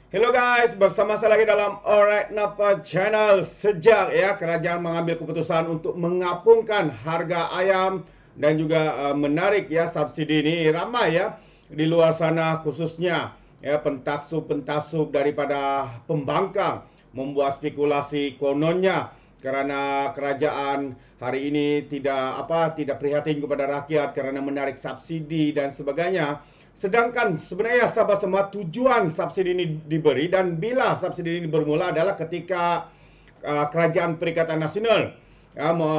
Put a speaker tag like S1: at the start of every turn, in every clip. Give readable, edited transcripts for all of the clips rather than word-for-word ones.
S1: Hello guys, bersama saya lagi dalam Alright Napa Channel. Sejak kerajaan mengambil keputusan untuk mengapungkan harga ayam dan juga menarik subsidi ini, ramai di luar sana khususnya pentasub-pentasub daripada pembangkang membuat spekulasi kononnya kerana kerajaan hari ini tidak prihatin kepada rakyat kerana menarik subsidi dan sebagainya. Sedangkan sebenarnya sahabat semua, tujuan subsidi ini diberi dan bila subsidi ini bermula adalah ketika Kerajaan Perikatan Nasional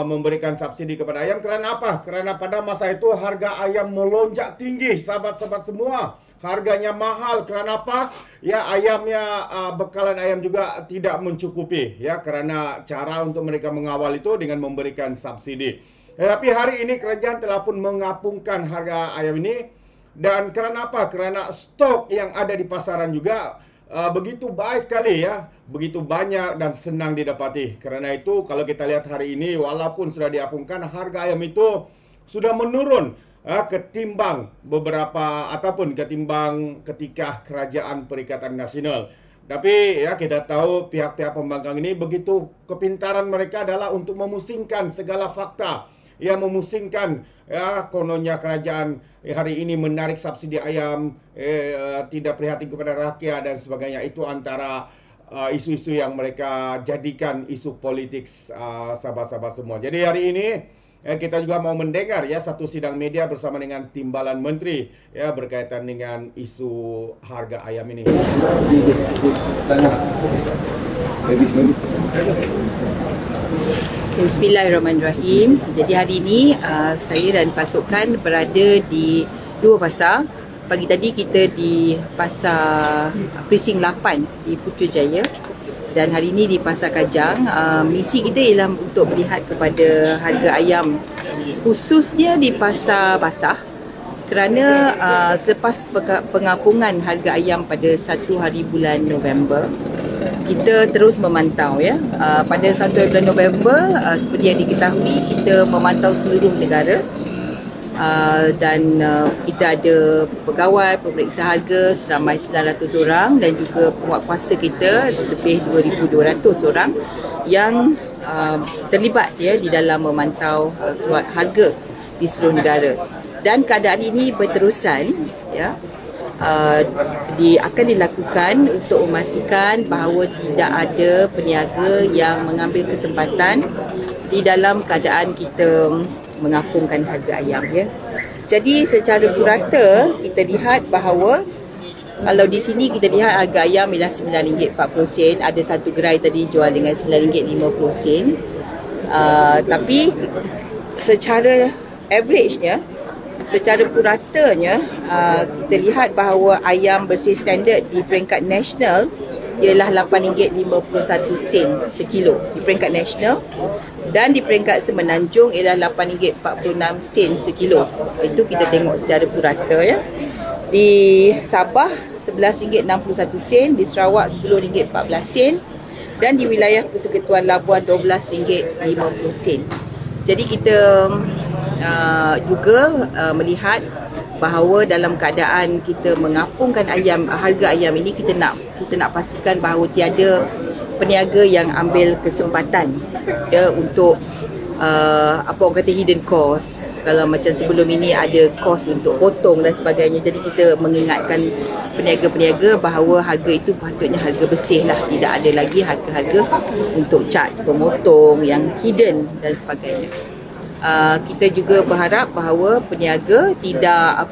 S1: memberikan subsidi kepada ayam. Kerana apa? Kerana pada masa itu harga ayam melonjak tinggi, sahabat-sahabat semua. Harganya mahal. Kerana apa? Ayamnya, bekalan ayam juga tidak mencukupi. Kerana cara untuk mereka mengawal itu dengan memberikan subsidi. Tetapi hari ini kerajaan telah pun mengapungkan harga ayam ini. Dan kerana apa? Kerana stok yang ada di pasaran juga begitu baik sekali begitu banyak dan senang didapati. Kerana itu kalau kita lihat hari ini, walaupun sudah diapungkan, harga ayam itu sudah menurun ketimbang ketimbang ketika Kerajaan Perikatan Nasional. Tapi kita tahu pihak-pihak pembangkang ini begitu kepintaran mereka adalah untuk memusingkan segala fakta. Memusingkan kononnya kerajaan hari ini menarik subsidi ayam, tidak prihatin kepada rakyat dan sebagainya. Itu antara isu-isu yang mereka jadikan isu politik, sahabat-sahabat semua. Jadi hari ini kita juga mau mendengar satu sidang media bersama dengan Timbalan Menteri berkaitan dengan isu harga ayam ini.
S2: Bismillahirrahmanirrahim. Jadi hari ini saya dan pasukan berada di dua pasar. Pagi tadi kita di pasar Precinct 8 di Putrajaya dan hari ini di pasar Kajang. Misi kita ialah untuk melihat kepada harga ayam khususnya di pasar basah kerana selepas pengapungan harga ayam pada 1 hari bulan November, kita terus memantau pada 1 bulan November, seperti yang diketahui, kita memantau seluruh negara dan kita ada pegawai pemeriksa harga seramai 900 orang dan juga penguatkuasa kita lebih 2,200 orang yang terlibat di dalam memantau harga di seluruh negara. Dan keadaan ini berterusan akan dilakukan untuk memastikan bahawa tidak ada peniaga yang mengambil kesempatan di dalam keadaan kita mengapungkan harga ayam Jadi secara purata kita lihat bahawa kalau di sini kita lihat harga ayam ialah RM9.40, ada satu gerai tadi jual dengan RM9.50. Tapi secara average-nya, secara puratanya, kita lihat bahawa ayam bersih standard di peringkat nasional ialah RM8.51 sekilo di peringkat nasional, dan di peringkat semenanjung ialah RM8.46 sekilo. Itu kita tengok secara purata Di Sabah RM11.61, di Sarawak RM10.14 dan di wilayah Persekutuan Labuan RM12.50. Jadi kita juga melihat bahawa dalam keadaan kita mengapungkan harga ayam ini, kita nak pastikan bahawa tiada peniaga yang ambil kesempatan untuk orang kata hidden cost. Kalau macam sebelum ini ada kos untuk potong dan sebagainya. Jadi kita mengingatkan peniaga-peniaga bahawa harga itu patutnya harga bersih tidak ada lagi harga-harga untuk charge pemotong yang hidden dan sebagainya. Kita juga berharap bahawa peniaga tidak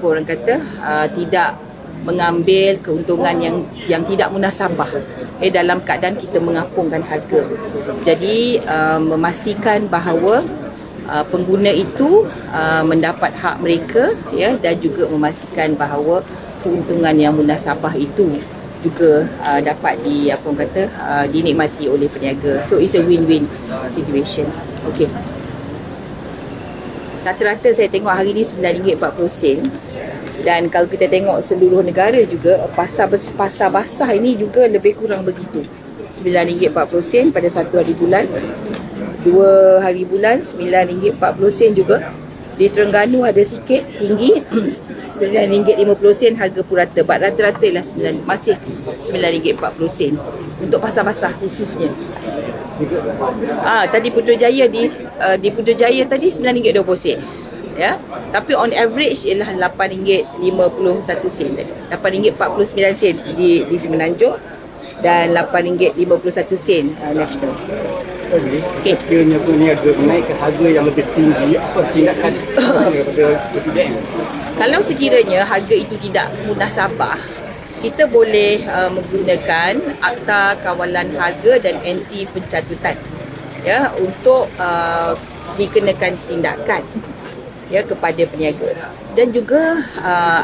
S2: tidak mengambil keuntungan yang tidak munasabah dalam keadaan kita mengapungkan harga. Jadi memastikan bahawa pengguna itu mendapat hak mereka dan juga memastikan bahawa keuntungan yang munasabah itu juga dapat dinikmati oleh peniaga. So it's a win-win situation. Okay. Rata-rata saya tengok hari ini RM9.40, dan kalau kita tengok seluruh negara juga, pasar basah ini juga lebih kurang begitu. RM9.40 pada 1 hari bulan, 2 hari bulan RM9.40 juga, Di Terengganu ada sikit tinggi RM9.50 harga purata. Rata-rata ialah masih RM9.40 untuk pasar-pasar khususnya. Tadi Putrajaya di Putrajaya tadi RM9.20. Ya. Tapi on average ialah RM8.51 tadi. RM8.49 di Semenanjung dan RM8.51 national.
S3: Okey. Sekiranya peniaga menaikkan harga yang lebih tinggi, apa tindakan daripada presiden?
S2: Kalau sekiranya harga itu tidak munasabah, kita boleh menggunakan Akta Kawalan Harga dan Anti Pencatutan ya untuk dikenakan tindakan ya kepada peniaga. Dan juga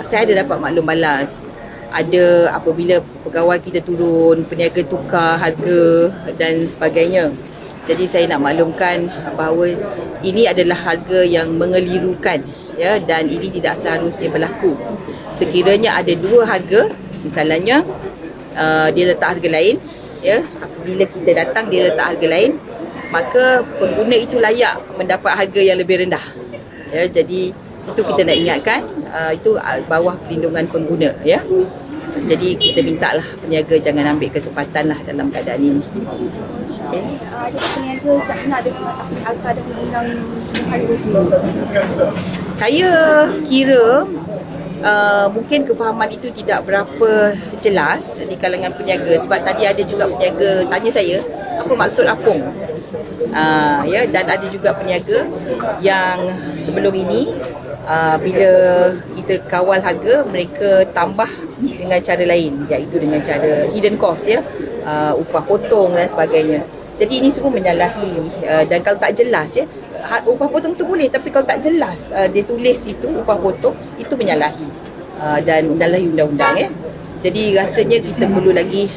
S2: saya ada dapat maklum balas, ada apabila pegawai kita turun, peniaga tukar harga dan sebagainya. Jadi saya nak maklumkan bahawa ini adalah harga yang mengelirukan ya, dan ini tidak seharusnya berlaku. Sekiranya ada dua harga, misalnya dia letak harga lain ya, bila kita datang dia letak harga lain, maka pengguna itu layak mendapat harga yang lebih rendah ya. Jadi itu kita nak ingatkan, itu bawah perlindungan pengguna ya. Jadi kita mintalah peniaga jangan ambil kesempatan lah dalam keadaan ini. Okay.
S4: Jadi peniaga nak dengan Akta dan Undang-Undang Harga semua.
S2: Saya kira mungkin kefahaman itu tidak berapa jelas di kalangan peniaga, sebab tadi ada juga peniaga tanya saya apa maksud apung. Ya, dan ada juga peniaga yang sebelum ini bila kita kawal harga, mereka tambah dengan cara lain, iaitu dengan cara hidden cost ya, upah potong dan sebagainya. Jadi ini semua menyalahi, dan kalau tak jelas ya, upah potong tu boleh, tapi kalau tak jelas dia tulis itu upah potong, itu menyalahi dan menyalahi undang-undang ya. Jadi rasanya kita perlu lagi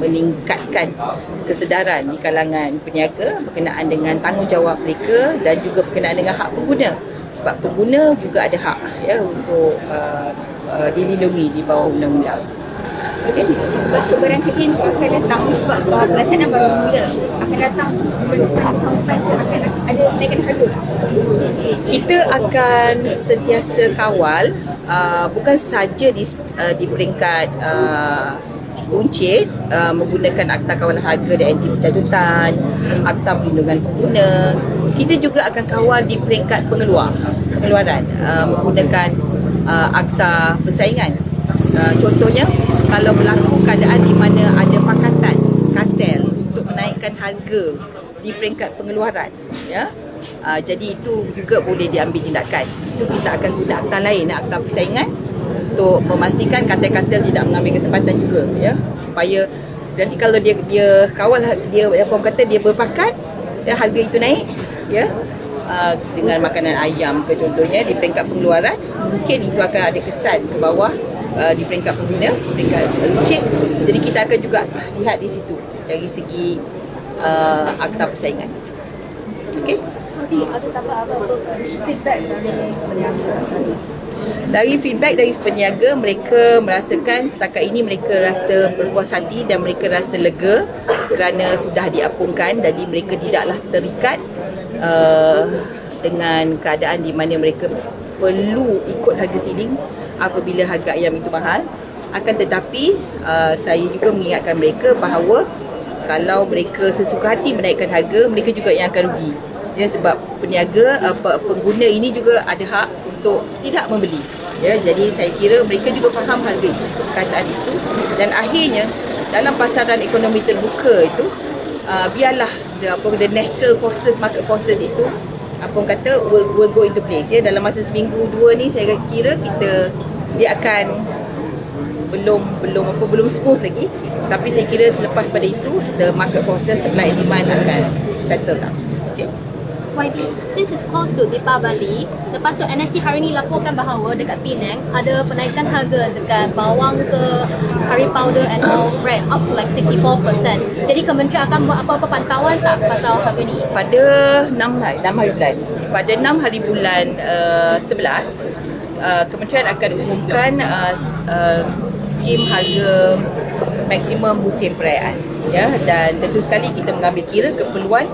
S2: meningkatkan kesedaran di kalangan peniaga berkenaan dengan tanggungjawab mereka dan juga berkenaan dengan hak pengguna. Sebab pengguna juga ada hak ya untuk dilindungi di bawah undang-undang.
S4: Okey. Untuk barang kecil akan datang sebab pelaksanaan baru mula, akan datang sebelum sampai akan ada naikan harga.
S2: Kita akan sentiasa kawal bukan sahaja di peringkat buncit menggunakan Akta Kawalan Harga dan Anti Pencatutan, Akta Perlindungan Pengguna. Kita juga akan kawal di peringkat pengeluaran menggunakan Akta Persaingan. Contohnya kalau berlaku keadaan di mana ada pakatan kartel untuk menaikkan harga di peringkat pengeluaran ya, jadi itu juga boleh diambil tindakan. Itu kita akan guna akta lain, Akta Persaingan, untuk memastikan kartel-kartel tidak mengambil kesempatan juga ya, supaya nanti kalau dia kawal, dia apa kata dia berpakat dan harga itu naik ya, dengan makanan ayam ke contohnya di peringkat pengeluaran, mungkin itu akan ada kesan ke bawah di peringkat pengguna, peringkat runcit. Jadi kita akan juga lihat di situ dari segi Akta Persaingan. Okey.
S4: Ada apa-apa feedback dari peniaga?
S2: Dari feedback dari peniaga, mereka merasakan setakat ini mereka rasa berpuas hati dan mereka rasa lega kerana sudah diapungkan. Jadi mereka tidaklah terikat dengan keadaan di mana mereka perlu ikut harga ceiling apabila harga ayam itu mahal. Akan tetapi saya juga mengingatkan mereka bahawa kalau mereka sesuka hati menaikkan harga, mereka juga yang akan rugi ya, sebab peniaga pengguna ini juga ada hak untuk tidak membeli ya. Jadi saya kira mereka juga faham harga itu, perkataan itu, dan akhirnya dalam pasaran ekonomi terbuka itu biarlah the natural forces, market forces itu will go into place ya. Dalam masa seminggu dua ni saya kira dia akan belum smooth lagi, tapi saya kira selepas pada itu the market forces, supply and demand akan settle down. Okay.
S5: YB, since it's close to Deepavali, lepas tu NST hari ni laporkan bahawa dekat Penang ada penaikan harga dekat bawang ke curry powder and all bread up to like 64%. Jadi kementerian akan buat apa-apa pantauan tak pasal harga ni?
S2: Pada 6 hari bulan, pada 6 hari bulan 11, kementerian akan umumkan skim harga maksimum musim perayaan ya, dan tentu sekali kita mengambil kira keperluan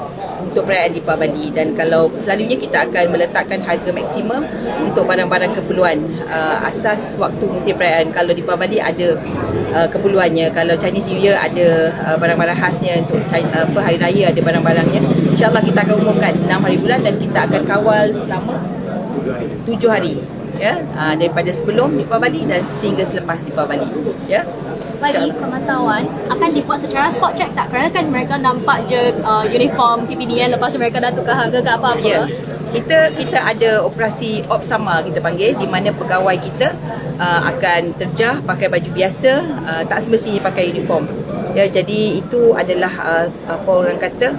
S2: untuk perayaan Deepavali. Dan kalau selalunya kita akan meletakkan harga maksimum untuk barang-barang keperluan asas waktu musim perayaan. Kalau Deepavali ada keperluannya, kalau Chinese New Year ada barang-barang khasnya, untuk hari raya ada barang-barangnya. InsyaAllah kita akan umumkan 6 hari bulan dan kita akan kawal selama 7 hari. Ya, daripada sebelum Deepavali dan sehingga selepas Deepavali. Ya.
S5: Bagi pemantauan, akan dibuat secara spot check tak? Kerana kan mereka nampak je uniform TPDN, lepas tu mereka dah tukar harga ke apa-apa.
S2: Ya. Kita ada operasi Opsama kita panggil, di mana pegawai kita akan terjah pakai baju biasa, tak semestinya pakai uniform. Ya, jadi itu adalah apa orang kata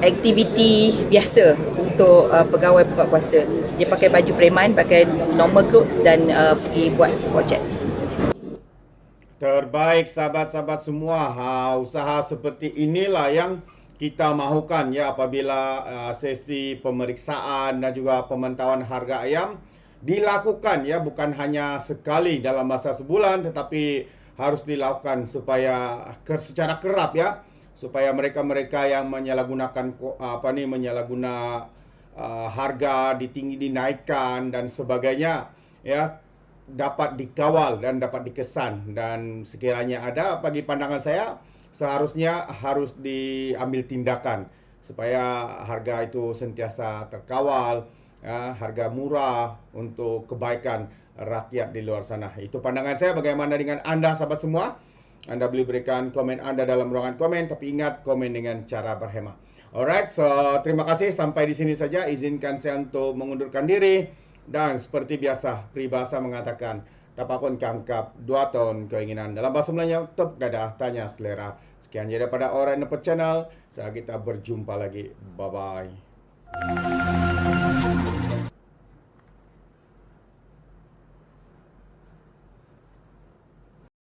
S2: aktiviti biasa untuk pegawai buka puasa. Dia pakai baju preman, pakai normal clothes dan pergi buat spot check.
S1: Terbaik sahabat-sahabat semua. Usaha seperti inilah yang kita mahukan ya apabila sesi pemeriksaan dan juga pemantauan harga ayam dilakukan ya, bukan hanya sekali dalam masa sebulan, tetapi harus dilakukan supaya secara kerap ya, supaya mereka-mereka yang menyalahgunakan harga dinaikkan dan sebagainya ya, dapat dikawal dan dapat dikesan. Dan sekiranya ada, bagi pandangan saya, seharusnya harus diambil tindakan supaya harga itu sentiasa terkawal ya, harga murah untuk kebaikan rakyat di luar sana. Itu pandangan saya. Bagaimana dengan anda sahabat semua? Anda boleh berikan komen anda dalam ruangan komen, tapi ingat, komen dengan cara berhemah. Alright, so terima kasih, sampai di sini saja. Izinkan saya untuk mengundurkan diri. Dan seperti biasa, peribahasa mengatakan, tapapun kangkap, 2 tahun keinginan. Dalam bahasa Melayu, tok dadah, tanya selera. Sekian je daripada Alright Nampak Channel. Saya kita berjumpa lagi. Bye-bye.